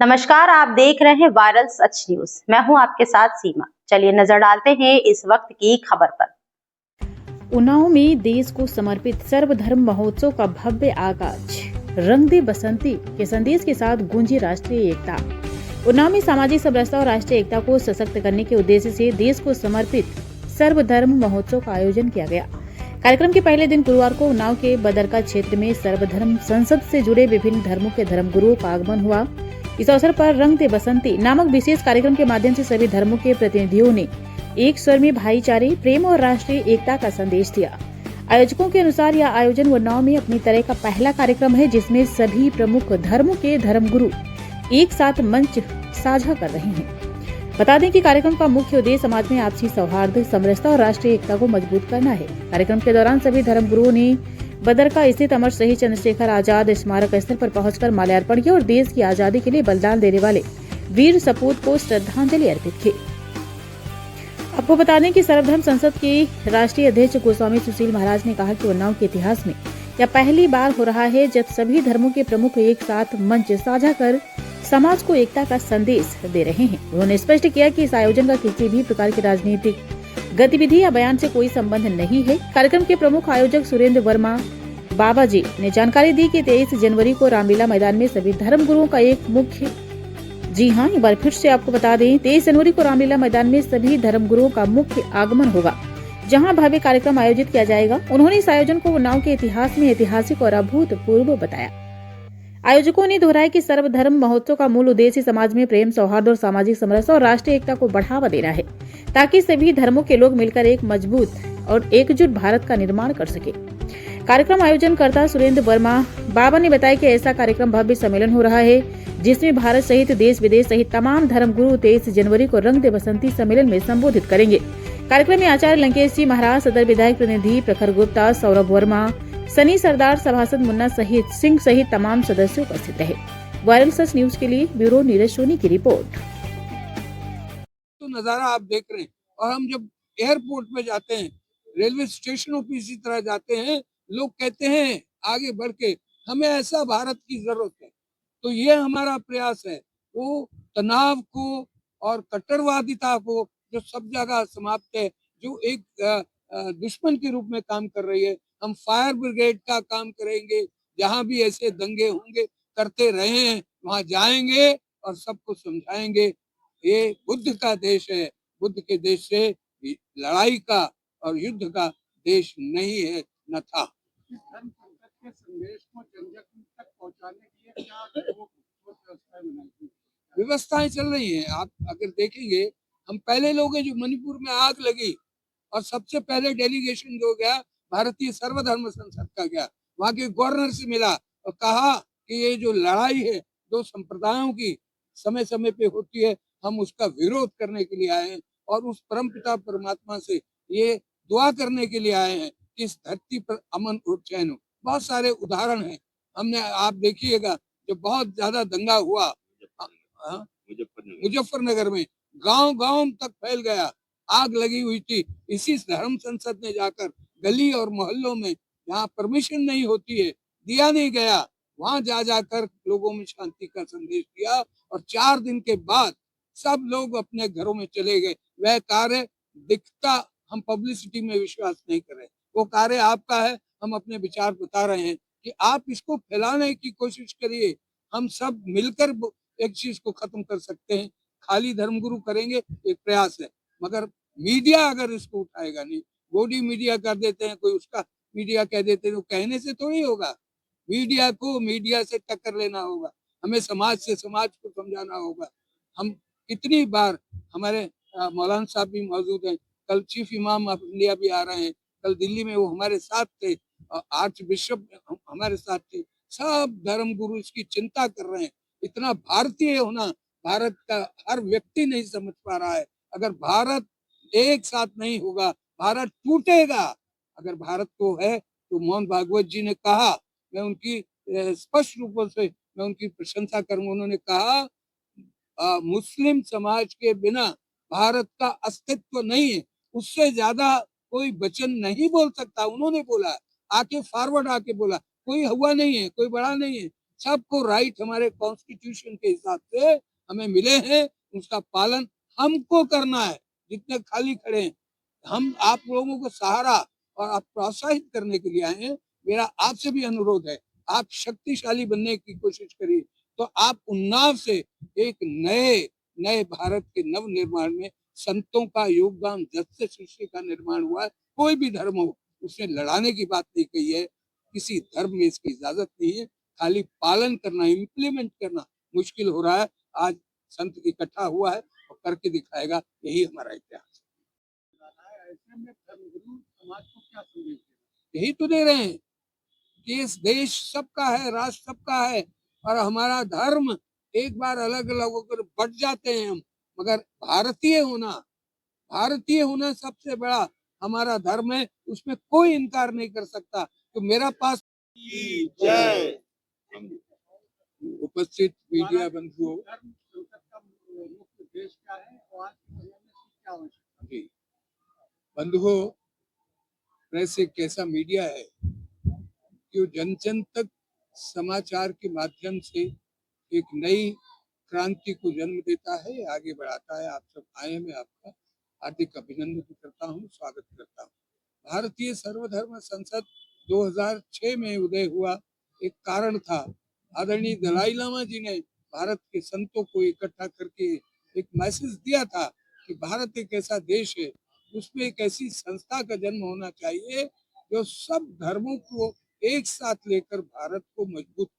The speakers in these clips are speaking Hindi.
नमस्कार, आप देख रहे हैं वायरल सच न्यूज। मैं हूं आपके साथ सीमा। चलिए नजर डालते हैं इस वक्त की खबर पर। उन्नाव में देश को समर्पित सर्वधर्म महोत्सव का भव्य आगाज। रंग दे बसंती के संदेश के साथ गूंजी राष्ट्रीय एकता। उन्नाव में सामाजिक समरसता और राष्ट्रीय एकता को सशक्त करने के उद्देश्य से देश को समर्पित सर्वधर्म महोत्सव का आयोजन किया गया। कार्यक्रम के पहले दिन गुरुवार को उन्नाव के बदरका क्षेत्र में सर्वधर्म संसद से जुड़े विभिन्न धर्मों के धर्मगुरुओं का आगमन हुआ। इस अवसर पर रंग दे बसंती नामक विशेष कार्यक्रम के माध्यम से सभी धर्मों के प्रतिनिधियों ने एक स्वर में भाईचारे, प्रेम और राष्ट्रीय एकता का संदेश दिया। आयोजकों के अनुसार यह आयोजन उन्नाव में अपनी तरह का पहला कार्यक्रम है जिसमें सभी प्रमुख धर्मों के धर्मगुरु एक साथ मंच साझा कर रहे हैं। बता दें कि कार्यक्रम का मुख्य उद्देश्य समाज में आपसी सौहार्द, समरसता और राष्ट्रीय एकता को मजबूत करना है। कार्यक्रम के दौरान सभी धर्मगुरुओं ने बदरका स्थित अमर शहीद चंद्रशेखर आजाद स्मारक स्थल पर पहुंचकर माल्यार्पण किया और देश की आजादी के लिए बलिदान देने वाले वीर सपूत को श्रद्धांजलि अर्पित की। आपको बता दें कि सर्वधर्म संसद के राष्ट्रीय अध्यक्ष गोस्वामी सुशील महाराज ने कहा कि उन्नाव के इतिहास में यह पहली बार हो रहा है जब सभी धर्मों के प्रमुख एक साथ मंच साझा कर समाज को एकता का संदेश दे रहे हैं। उन्होंने स्पष्ट किया कि इस आयोजन का किसी भी प्रकार की राजनीतिक गतिविधि या बयान से कोई संबंध नहीं है। कार्यक्रम के प्रमुख आयोजक सुरेंद्र वर्मा बाबा जी ने जानकारी दी कि 23 जनवरी को रामलीला मैदान में सभी धर्म गुरुओं का एक मुख्य एक बार फिर से आपको बता दें 23 जनवरी को रामलीला मैदान में सभी धर्म गुरुओं का मुख्य आगमन होगा, जहां भव्य कार्यक्रम आयोजित किया जाएगा। उन्होंने इस आयोजन को उन्नाव के इतिहास में ऐतिहासिक और अभूतपूर्व बताया। आयोजकों ने दोहराया कि सर्वधर्म महोत्सव का मूल उद्देश्य समाज में प्रेम, सौहार्द और सामाजिक समरसता और राष्ट्रीय एकता को बढ़ावा देना है, ताकि सभी धर्मों के लोग मिलकर एक मजबूत और एकजुट भारत का निर्माण कर सके। कार्यक्रम आयोजनकर्ता सुरेंद्र वर्मा बाबा ने बताया कि ऐसा कार्यक्रम भव्य सम्मेलन हो रहा है जिसमें भारत सहित देश विदेश सहित तमाम धर्मगुरु 23 जनवरी को रंग दे बसंती सम्मेलन में संबोधित करेंगे। कार्यक्रम में आचार्य लंकेश जी महाराज, सदर विधायक प्रतिनिधि प्रखर गुप्ता, सौरभ वर्मा, सनी सरदार, सभासद मुन्ना सिंह सहित तमाम सदस्य उपस्थित रहे। वायरल सच न्यूज के लिए ब्यूरो नीरज सोनी की रिपोर्ट। तो नजारा आप देख रहे हैं और हम जब एयरपोर्ट पे जाते हैं, रेलवे स्टेशनों पे इसी तरह जाते हैं, लोग कहते हैं आगे बढ़ के हमें ऐसा भारत की जरूरत है। तो ये हमारा प्रयास है, वो तनाव को और कट्टरवादिता को जो सब जगह समाप्त है, जो एक दुश्मन के रूप में काम कर रही है। हम फायर ब्रिगेड का काम करेंगे, जहां भी ऐसे दंगे होंगे करते रहे हैं वहां जाएंगे और सबको समझाएंगे ये बुद्ध का देश है। बुद्ध के देश से लड़ाई का और युद्ध का देश नहीं है, न था। के संदेश को जन-जन तक पहुंचाने के लिए क्या व्यवस्थाएं चल रही हैं। आप अगर देखेंगे, हम पहले लोग हैं जो मणिपुर में आग लगी और सबसे पहले डेलीगेशन जो गया भारतीय सर्वधर्म संसद का गया, वहां के गवर्नर से मिला और कहा कि ये जो लड़ाई है दो संप्रदायों की समय समय पे होती है, हम उसका विरोध करने के लिए आए हैं और उस परमपिता परमात्मा से ये दुआ करने के लिए आए हैं कि इस धरती पर अमन और चैन हो। बहुत सारे उदाहरण हैं। हमने आप देखिएगा जो बहुत ज्यादा दंगा हुआ मुजफ्फरनगर में, गांव-गांव तक फैल गया, आग लगी हुई थी। इसी धर्म संसद ने जाकर गली और मोहल्लों में जहाँ परमिशन नहीं होती है, दिया नहीं गया, वहां जा जाकर लोगों में शांति का संदेश दिया और 4 दिन के बाद सब लोग अपने घरों में चले गए। वह कार्य दिखता, हम पब्लिसिटी में विश्वास नहीं कर रहे, वो कार्य आपका है। हम अपने विचार बता रहे हैं कि आप इसको फैलाने की कोशिश करिए। हम सब मिलकर एक चीज को खत्म कर सकते हैं। खाली धर्मगुरु करेंगे एक प्रयास है, मगर मीडिया अगर इसको उठाएगा नहीं, गोदी मीडिया कर देते हैं, कोई उसका मीडिया कह देते हैं, तो कहने से थोड़ी होगा। मीडिया को मीडिया से टक्कर लेना होगा, हमें समाज से समाज को समझाना होगा। हम कितनी बार हमारे मौलाना साहब भी मौजूद हैं, कल चीफ इमाम ऑफ इंडिया भी आ रहे हैं, कल दिल्ली में वो हमारे साथ थे, आर्च बिशप हमारे साथ थे। सब धर्म गुरु इसकी चिंता कर रहे हैं। इतना भारतीय होना भारत का हर व्यक्ति नहीं समझ पा रहा है। अगर भारत एक साथ नहीं होगा, भारत टूटेगा। अगर भारत को है तो मोहन भागवत जी ने कहा, मैं उनकी स्पष्ट रूप से मैं उनकी प्रशंसा करूंगा। उन्होंने कहा मुस्लिम समाज के बिना भारत का अस्तित्व नहीं है। उससे ज्यादा कोई वचन नहीं बोल सकता। उन्होंने बोला, आके फॉरवर्ड आके बोला, कोई हुआ नहीं है, कोई बड़ा नहीं है, सबको राइट हमारे कॉन्स्टिट्यूशन के हिसाब से हमें मिले हैं, उसका पालन हमको करना है। जितने खाली खड़े हैं, हम आप लोगों को सहारा और आप प्रोत्साहित करने के लिए आए हैं। मेरा आपसे भी अनुरोध है, आप शक्तिशाली बनने की कोशिश करिए, तो आप उन्नाव से एक नए भारत के नव निर्माण में संतों का योगदान, जब से सृष्टि का निर्माण हुआ है, कोई भी धर्म हो, उसने लड़ाने की बात नहीं कही है। किसी धर्म में इसकी इजाजत नहीं है, खाली पालन करना, इम्प्लीमेंट करना मुश्किल हो रहा है। आज संत इकट्ठा हुआ है और करके दिखाएगा, यही हमारा इतिहास है। ऐसे में धर्मगुरु समाज को क्या संदेश देना? यही तो दे रहे हैं कि इस देश सबका है, राष्ट्र सबका है, और हमारा धर्म एक बार अलग अलग होकर बढ़ जाते हैं हम, मगर भारतीय होना सबसे बड़ा हमारा धर्म है, उसमें कोई इनकार नहीं कर सकता। तो मेरा पास जय उपस्थित मीडिया बंधुओं, मुख्य देश क्या है और आज क्या आवश्यकता है? बंधुओं, प्रेस एक ऐसा मीडिया है जो जन जन तक समाचार के माध्यम से एक नई क्रांति को जन्म देता है, आगे बढ़ाता है। आप सब आए, मैं आपका हार्दिक अभिनंदन करता हूँ, स्वागत करता हूँ। भारतीय सर्वधर्म संसद 2006 में उदय हुआ एक कारण था। आदरणीय दलाई लामा जी ने भारत के संतों को इकट्ठा करके एक मैसेज दिया था कि भारत एक ऐसा देश है, उसमें एक ऐसी संस्था का जन्म होना चाहिए जो सब धर्मों को एक साथ लेकर भारत को मजबूत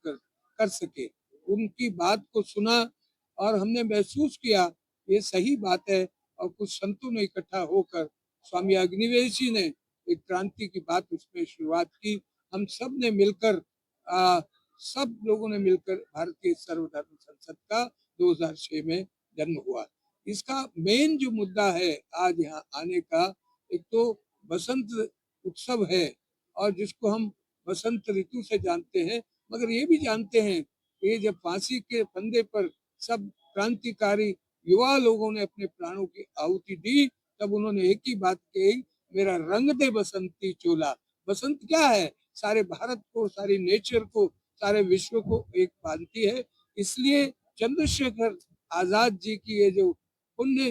कर सके। उनकी बात को सुना और हमने महसूस किया ये सही बात है, और कुछ संतों ने इकट्ठा होकर स्वामी अग्निवेश जी ने एक क्रांति की बात उसमें शुरुआत की। हम सब ने मिलकर सब लोगों ने मिलकर भारतीय सर्वधर्म संसद का 2006 में जन्म हुआ। इसका मेन जो मुद्दा है आज यहाँ आने का, एक तो बसंत उत्सव है, और जिसको हम बसंत ऋतु से जानते हैं, मगर ये भी जानते हैं कि जब फांसी के फंदे पर सब क्रांतिकारी युवा लोगों ने अपने प्राणों की आहुति दी, तब उन्होंने एक ही बात कही, मेरा रंग दे बसंती चोला। बसंत क्या है? सारे भारत को, सारी नेचर को, सारे विश्व को एक बांधती है। इसलिए चंद्रशेखर आजाद जी की ये जो पुण्य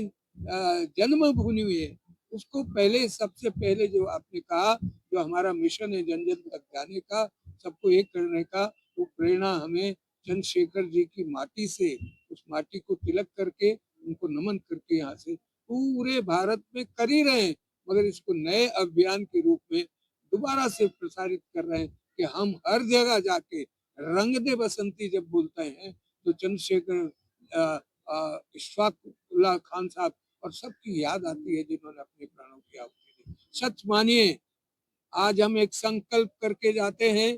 जन्मभूमि है, उसको पहले, सबसे पहले जो आपने कहा, जो हमारा मिशन है जन जन तक जाने का, सबको एक करने का, वो प्रेरणा हमें चंद्रशेखर जी की माटी से, उस माटी को तिलक करके, उनको नमन करके यहाँ से पूरे भारत में कर ही रहे हैं, मगर इसको नए अभियान के रूप में दोबारा से प्रसारित कर रहे हैं कि हम हर जगह जाके रंग दे बसंती जब बोलते हैं तो चंद्रशेखर इशफाकुल्लाह खान साहब और सबकी याद आती है जिन्होंने अपने प्राणों की आहुति दी। सच मानिए, आज हम एक संकल्प करके जाते हैं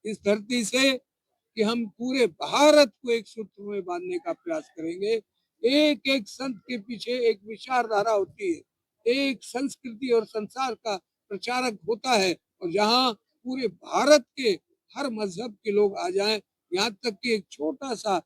इस धरती से कि हम पूरे भारत को एक सूत्र में बांधने का प्रयास करेंगे। एक एक संत के पीछे एक विचारधारा होती है, एक संस्कृति और संसार का प्रचारक होता है, और जहाँ पूरे भारत के हर मजहब के लोग आ जाएं, यहाँ तक कि एक छोटा सा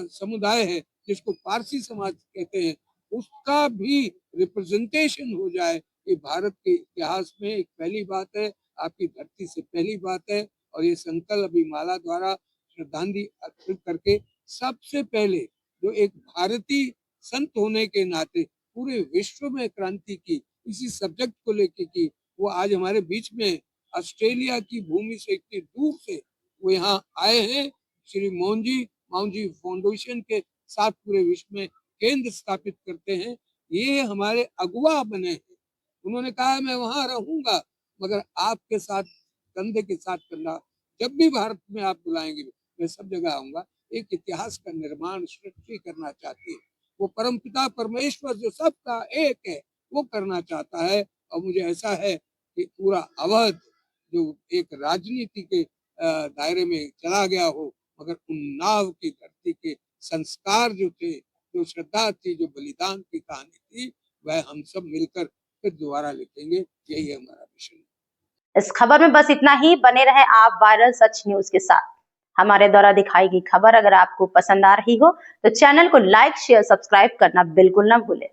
समुदाय है जिसको पारसी समाज कहते हैं, उसका भी रिप्रेजेंटेशन हो जाए, ये भारत के इतिहास में एक पहली बात है, आपकी धरती से पहली बात है। और ये संकल्प अभी माला द्वारा श्रद्धांजलि अर्पित करके सबसे पहले जो एक भारतीय संत होने के नाते पूरे विश्व में क्रांति की, इसी सब्जेक्ट को लेके की, वो आज हमारे बीच में ऑस्ट्रेलिया की भूमि से इतनी दूर से वो यहाँ आए हैं। श्री माउंट जी फाउंडेशन के साथ पूरे विश्व में केंद्र स्थापित करते हैं। ये हमारे अगुवा बने हैं। उन्होंने कहा मैं वहां रहूंगा, मगर आपके साथ कंधे के साथ कंधा, जब भी भारत में आप बुलाएंगे मैं सब जगह आऊंगा। एक इतिहास का निर्माण सृष्टि करना चाहते हैं। वो परमपिता परमेश्वर जो सबका एक है, वो करना चाहता है। और मुझे ऐसा है कि पूरा अवध जो एक राजनीति के दायरे में चला गया हो, मगर उन्नाव की धरती के संस्कार जो थे, जो श्रद्धा थी, जो बलिदान की कहानी थी, वह हम सब मिलकर फिर दोबारा लिखेंगे। यही है हमारा मिशन। इस खबर में बस इतना ही। बने रहे आप वायरल सच न्यूज के साथ। हमारे द्वारा दिखाई गई खबर अगर आपको पसंद आ रही हो तो चैनल को लाइक, शेयर, सब्सक्राइब करना बिल्कुल ना भूलें।